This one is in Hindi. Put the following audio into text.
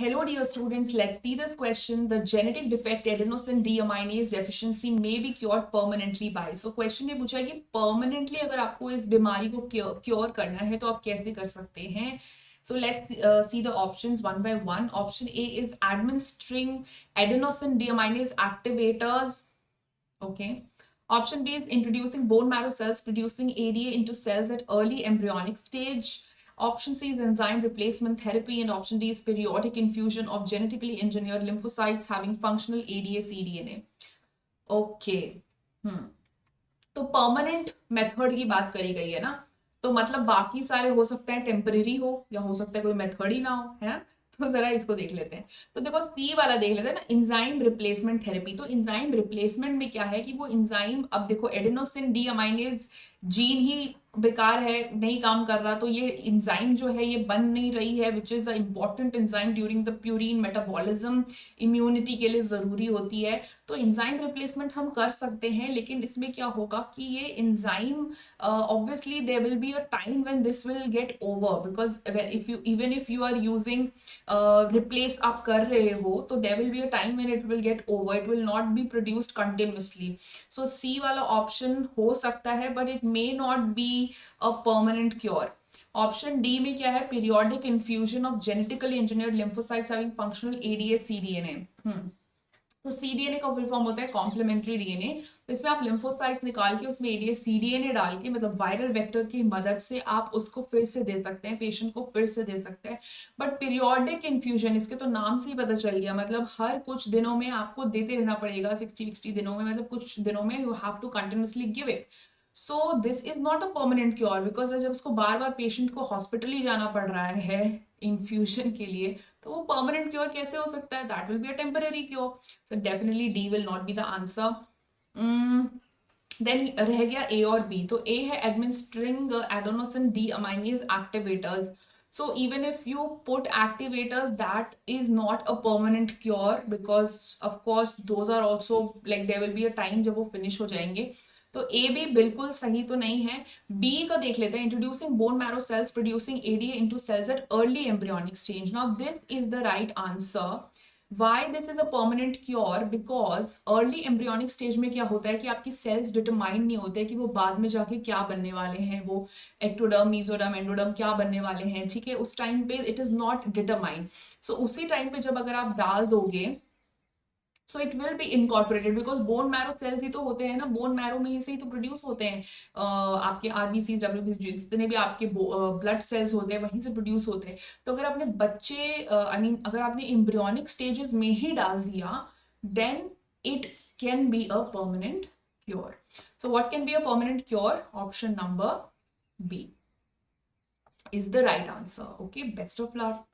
Hello dear students, let's see this question. The genetic defect adenosine deaminase deficiency may be cured permanently by. So question में पूछा है कि permanently अगर आपको इस बीमारी को क्योर करना है तो आप कैसे कर सकते हैं. So let's see the options one by one. Option A is administering adenosine deaminase activators. Okay. Option B is introducing bone marrow cells producing ADA into cells at early embryonic stage. Option C is enzyme replacement therapy, and option D is periodic infusion of genetically engineered lymphocytes having functional ADA cDNA. Okay. तो परमानेंट मेथड की बात करी गई है ना, तो मतलब बाकी सारे हो सकते हैं टेम्परेरी हो या हो सकता है कोई मेथड ही ना हो, है. तो जरा इसको देख लेते हैं. तो देखो सी वाला देख लेते हैं ना, इंजाइम रिप्लेसमेंट थेरेपी. तो इंजाइम रिप्लेसमेंट में क्या है कि वो इंजाइम, अब देखो एडेनोसिन डीअमाइनेज जीन ही बेकार है, नहीं काम कर रहा, तो ये इंजाइम जो है ये बन नहीं रही है, which is a important enzyme during the purine metabolism, immunity के लिए जरूरी होती है. तो इंजाइम रिप्लेसमेंट हम कर सकते हैं, लेकिन इसमें क्या होगा कि ये enzyme obviously there will be a time when this will get over, because if you are using replace आप कर रहे हो, तो there will be a time when it will get over, it will not be produced continuously. So C वाला ऑप्शन हो सकता है, but it may not be a permanent cure. Option D में क्या है, periodic infusion of genetically engineered lymphocytes having functional ADA cDNA. तो सीडीएनए का फुल फॉर्म होता है कॉम्प्लीमेंट्री डीएनए. तो इसमें आप लिम्फोसाइट्स निकाल के उसमें एडीए सीडीएनए डाल के, मतलब वायरल वेक्टर की मदद से आप उसको फिर से दे सकते हैं, पेशेंट को फिर से दे सकते हैं. बट पीरियोडिक इन्फ्यूजन, इसके तो नाम से ही पता चल गया, मतलब हर कुछ दिनों में आपको देते रहना पड़ेगा, 60 दिनों में, मतलब कुछ दिनों में you have to continuously give it. So this is not a permanent cure, because जब उसको बार बार पेशेंट को हॉस्पिटल ही जाना पड़ रहा है इन्फ्यूजन के लिए, तो वो परमानेंट क्योर कैसे हो सकता है? That will be a temporary cure. So definitely D will not be the answer. Then रह गया ए और बी. तो ए है administering adenosine deaminase activators. So even if you put activators, that is not a permanent cure, because of course those are also like there will be a time जब वो finish हो जाएंगे. तो ए भी बिल्कुल सही तो नहीं है. बी का देख लेते हैं, introducing bone marrow cells producing ADA into cells at early embryonic stage. Now this is the right answer. Why this is a permanent cure? Because early embryonic stage में क्या होता है कि आपकी सेल्स डिटरमाइंड नहीं होते कि वो बाद में जाके क्या बनने वाले हैं, वो एक्टोडर्म, मीजोडर्म, एंडोडर्म क्या बनने वाले हैं, ठीक है, उस टाइम पे it is not determined. So उसी टाइम पे जब अगर आप डाल दोगे, so it will be incorporated, because bone marrow cells ही तो होते हैं ना, बोन मैरो में ही से ही तो प्रोड्यूस होते हैं आपके आरबीसी, डब्ल्यूबीसी, जितने भी आपके ब्लड सेल्स होते हैं वहीं से प्रोड्यूस होते हैं. तो अगर आपने बच्चे आई मीन अगर आपने एम्ब्रियोनिक स्टेजेस में ही डाल दिया, then it can be a permanent cure. So what can be a permanent cure? Option number B is the right answer. Okay, best of luck.